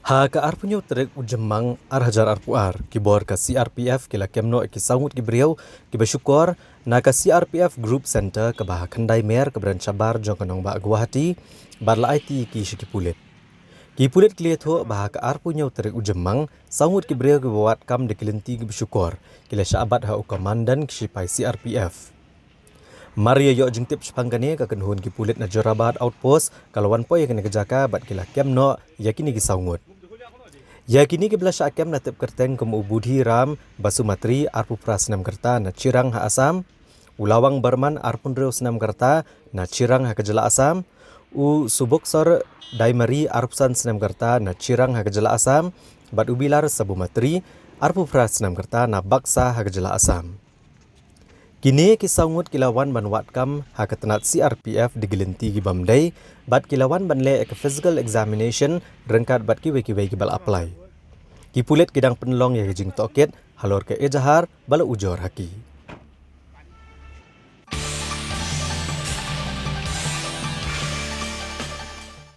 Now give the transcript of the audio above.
Ha ka arpunyo trek ujemang arhajar arpuar kibor ka CRPF kila kemno ki sangut ki beriau ki bersyukur na ka CRPF Group Center ke bah Khandai Mer ke Beran Cabar jong kanong ba Guwahati barla IT ki shiki pulit. Ki pulit kliat ho bah ka arpunyo trek ujemang sangut ki beriau ki bawat kam de kilenti ki bersyukur kila syabat ha ukamandan ki sipai CRPF. Maria yo jengtip sepangkane ka kenhun ki pulit na Jorabat outpost kalawan poi kena kejaka bat kila kemno yakini ki sangut. Yakini ke belasya akem na tip kerteng kemu Budhi Ram Basumatri arpu prasnam kerta na Cirang ha Asam, Ulawang Barman arpun reu senam kerta na Cirang ha Kejala Asam, u Suboksor Daimari arpsan senam kerta na Cirang ha Kejala Asam, bat ubilar Sabumatri arpu prasnam kerta na Baksa ha Kejala Asam. Kini kisangut kilawan banwatkam ha ketenat CRPF digelenti ki bamdai bat kilawan banle ke physical examination rengkat bat ki weki bal apply. Ki pulit kidang penlong ya jing toket halor ke ejahar bala ujor haki.